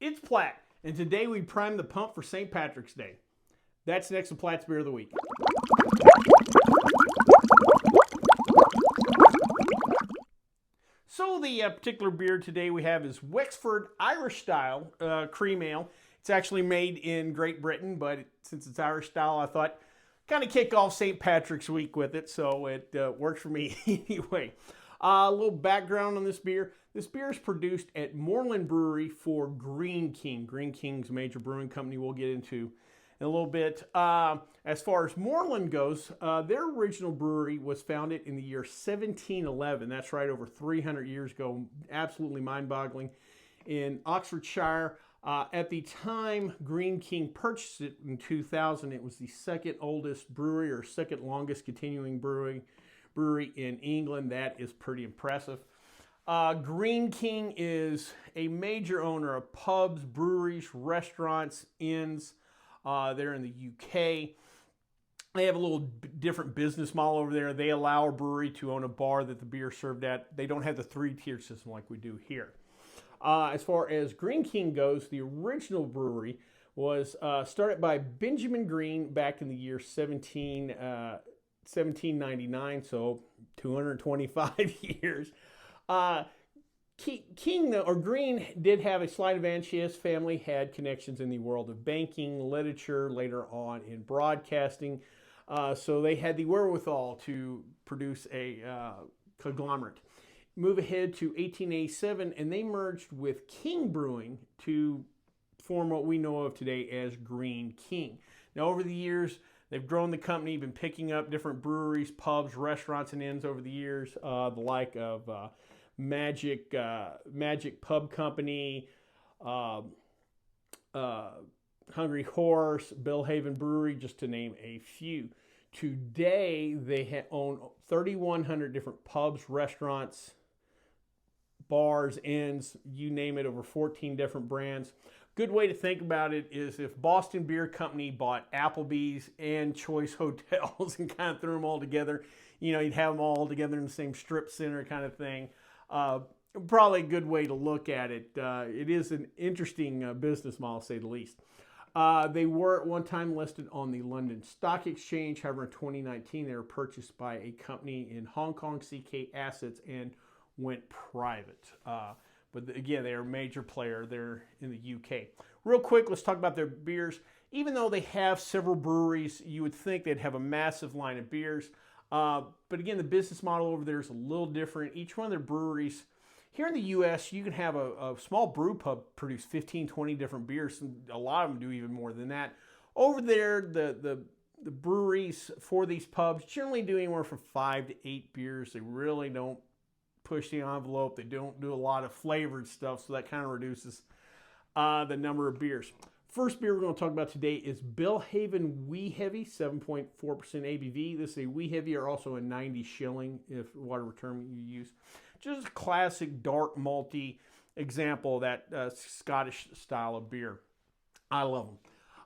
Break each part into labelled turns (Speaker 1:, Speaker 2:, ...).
Speaker 1: It's Platt, and today we prime the pump for St. Patrick's Day. That's next to Platt's Beer of the Week. So the particular beer today we have is Wexford Irish Style Creme Ale. It's actually made in Great Britain, but since it's Irish style, I thought kind of kick off St. Patrick's Week with it, so it works for me anyway. A little background on this beer. This beer is produced at Moreland Brewery for Greene King. Greene King's a major brewing company we'll get into in a little bit. As far as Moreland goes, their original brewery was founded in the year 1711. That's right, over 300 years ago. Absolutely mind-boggling. In Oxfordshire. At the time Greene King purchased it in 2000, it was the second oldest brewery or second longest continuing brewery in England. That is pretty impressive. Greene King is a major owner of pubs, breweries, restaurants, inns. They're in the UK. They have a little different business model over there. They allow a brewery to own a bar that the beer is served at. They don't have the three-tier system like we do here. As far as Greene King goes, the original brewery was started by Benjamin Greene back in the year 1799, so 225 years. Greene did have a slight advantage. His family had connections in the world of banking, literature, later on in broadcasting. So they had the wherewithal to produce a conglomerate. Move ahead to 1887, and they merged with King Brewing to form what we know of today as Greene King. Now, over the years, they've grown the company, been picking up different breweries, pubs, restaurants, and inns over the years, the like of Magic Pub Company, Hungry Horse, Bellhaven Brewery, just to name a few. Today, they own 3,100 different pubs, restaurants, bars, inns, you name it, over 14 different brands. Good way to think about it is if Boston Beer Company bought Applebee's and Choice Hotels and kind of threw them all together, you'd have them all together in the same strip center kind of thing. Probably a good way to look at it. It is an interesting business model, to say the least. They were at one time listed on the London Stock Exchange. However, in 2019, they were purchased by a company in Hong Kong, CK Assets, and went private. But again, they are a major player there in the UK. Real quick, let's talk about their beers. Even though they have several breweries, you would think they'd have a massive line of beers. But again, the business model over there is a little different. Each one of their breweries, here in the U.S., you can have a small brew pub produce 15, 20 different beers. And a lot of them do even more than that. Over there, the breweries for these pubs generally do anywhere from 5 to 8 beers. They really don't push the envelope. They don't do a lot of flavored stuff, so that kind of reduces the number of beers. First beer we're going to talk about today is Bellhaven Wee Heavy, 7.4% ABV. This is a Wee Heavy, or also a 90 shilling, if whatever term you use. Just a classic dark malty example of that Scottish style of beer. I love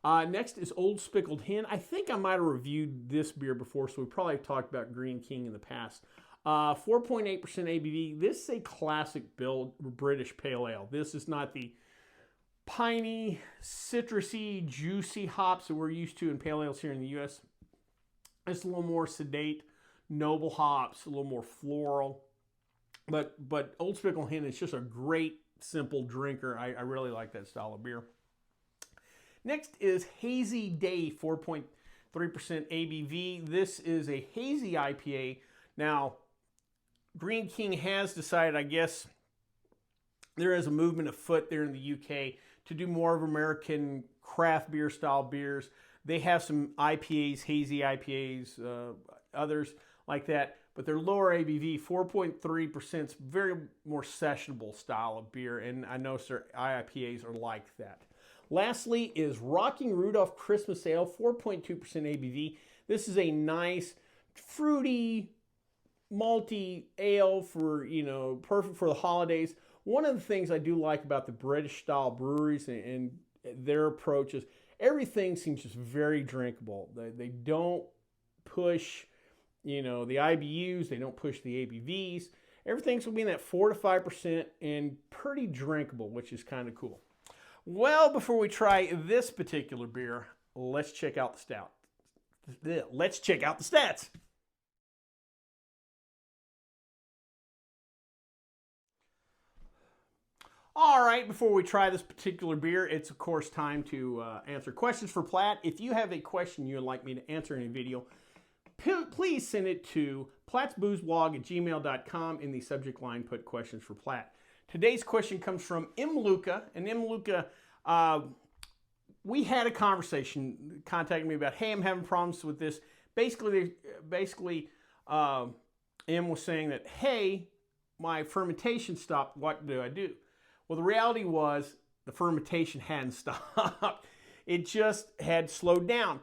Speaker 1: them. Next is Old Spickled Hen. I think I might have reviewed this beer before, so we probably talked about Greene King in the past. 4.8% ABV. This is a classic build British pale ale. This is not the piney, citrusy, juicy hops that we're used to in pale ales here in the U.S. It's a little more sedate, noble hops, a little more floral. But Old Spickled Hen is just a great, simple drinker. I really like that style of beer. Next is Hazy Day, 4.3% ABV. This is a hazy IPA. Now, Greene King has decided, I guess, there is a movement afoot there in the UK to do more of American craft beer style beers. They have some IPAs, hazy IPAs, others like that, but they're lower ABV, 4.3%, very more sessionable style of beer, and I know IPAs are like that. Lastly is Rocking Rudolph Christmas Ale, 4.2% ABV. This is a nice, fruity, malty ale for, perfect for the holidays. One of the things I do like about the British style breweries and their approach is everything seems just very drinkable. They don't push, the IBUs. They don't push the ABVs. Everything's going to be in that 4 to 5% and pretty drinkable, which is kind of cool. Well, before we try this particular beer, let's check out the stout. Let's check out the stats. All right, before we try this particular beer, it's of course time to answer questions for Platt. If you have a question you'd like me to answer in a video, please send it to plattsboozblog@gmail.com. In the subject line, put questions for Platt. Today's question comes from M. Luca. And M. Luca, we had a conversation, contacting me about, hey, I'm having problems with this. Basically, M was saying that, hey, my fermentation stopped. What do I do? Well, the reality was the fermentation hadn't stopped. It just had slowed down.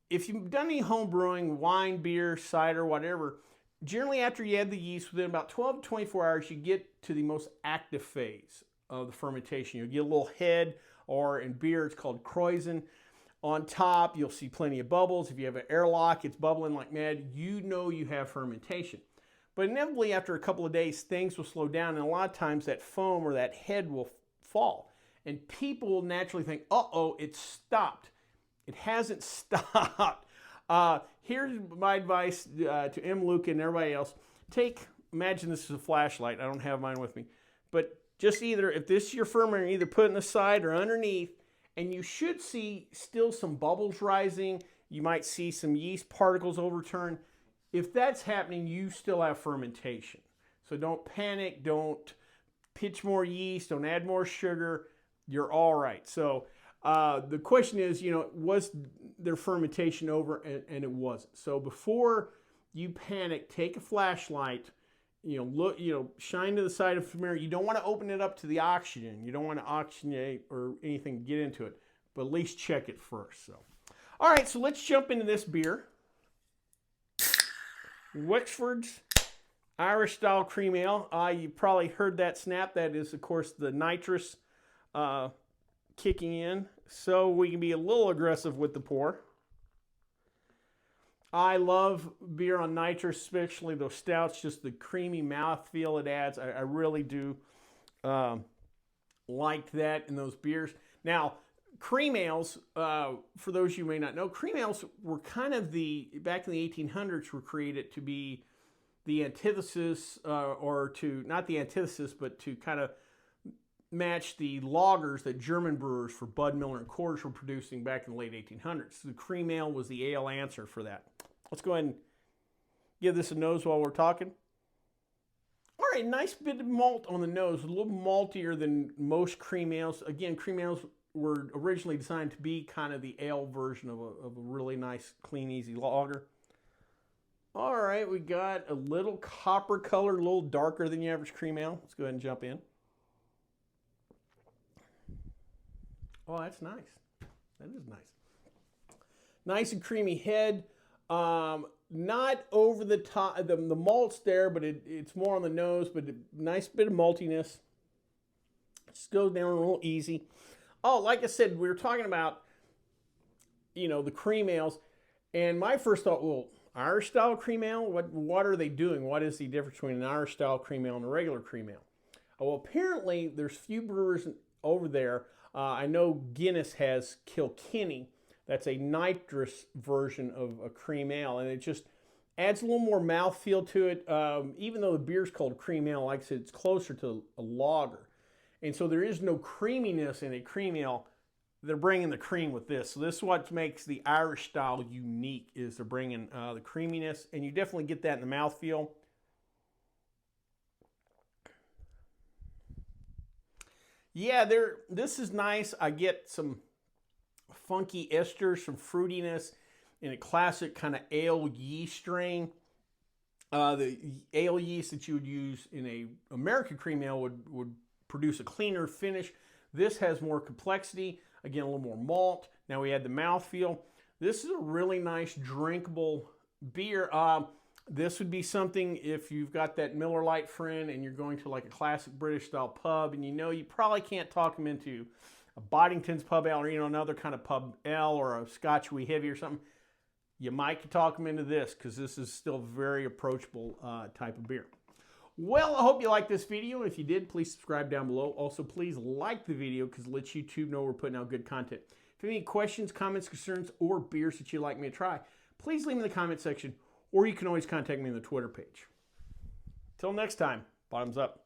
Speaker 1: If you've done any home brewing, wine, beer, cider, whatever, generally after you add the yeast, within about 12 to 24 hours, you get to the most active phase of the fermentation. You'll get a little head, or in beer, it's called kreuzen. On top, you'll see plenty of bubbles. If you have an airlock, it's bubbling like mad. You know you have fermentation. But inevitably, after a couple of days, things will slow down, and a lot of times that foam or that head will fall. And people will naturally think, uh-oh, it stopped. It hasn't stopped. Here's my advice to M. Luca and everybody else. Imagine this is a flashlight. I don't have mine with me. But just if this is your fermenter, either put it in the side or underneath, and you should see still some bubbles rising. You might see some yeast particles overturn. If that's happening, you still have fermentation. So don't panic, don't pitch more yeast, don't add more sugar. You're all right. So the question is, was their fermentation over? And it wasn't. So before you panic, take a flashlight, look, shine to the side of the fermenter. You don't want to open it up to the oxygen. You don't want to oxygenate or anything to get into it, but at least check it first. So, all right, so let's jump into this beer. Wexford's Irish style cream ale. You probably heard that snap. That is, of course, the nitrous kicking in, so we can be a little aggressive with the pour. I love beer on nitrous, especially those stouts, just the creamy mouthfeel it adds. I really do like that in those beers. Now, cream ales, for those of you who may not know, cream ales were kind of back in the 1800s, were created to be the antithesis, not the antithesis, but to kind of match the lagers that German brewers for Bud, Miller, and Coors were producing back in the late 1800s. So the cream ale was the ale answer for that. Let's go ahead and give this a nose while we're talking. All right, nice bit of malt on the nose, a little maltier than most cream ales. Again, cream ales were originally designed to be kind of the ale version of a really nice, clean, easy lager. All right, we got a little copper color, a little darker than the average cream ale. Let's go ahead and jump in. Oh, that's nice. That is nice. Nice and creamy head. Not over the top. The malt's there, but it's more on the nose, but a nice bit of maltiness. Just goes down a little easy. Oh, like I said, we were talking about, the cream ales. And my first thought, well, Irish style cream ale? What are they doing? What is the difference between an Irish style cream ale and a regular cream ale? Well, apparently there's few brewers over there. I know Guinness has Kilkenny. That's a nitrous version of a cream ale, and it just adds a little more mouthfeel to it. Even though the beer's called cream ale, like I said, it's closer to a lager. And so there is no creaminess in a cream ale. They're bringing the cream with this. So this is what makes the Irish style unique, is they're bringing the creaminess, and you definitely get that in the mouthfeel. Yeah, this is nice. I get some funky esters, some fruitiness in a classic kind of ale yeast strain. The ale yeast that you would use in a American cream ale would produce a cleaner finish. This has more complexity. Again, a little more malt. Now we add the mouthfeel. This is a really nice drinkable beer. This would be something if you've got that Miller Lite friend and you're going to like a classic British style pub, and you probably can't talk them into a Boddington's pub ale or another kind of pub ale or a Scotch wee heavy or something. You might talk them into this, because this is still a very approachable type of beer. Well, I hope you liked this video. If you did, please subscribe down below. Also, please like the video because it lets YouTube know we're putting out good content. If you have any questions, comments, concerns, or beers that you'd like me to try, please leave them in the comment section, or you can always contact me on the Twitter page. Till next time, bottoms up.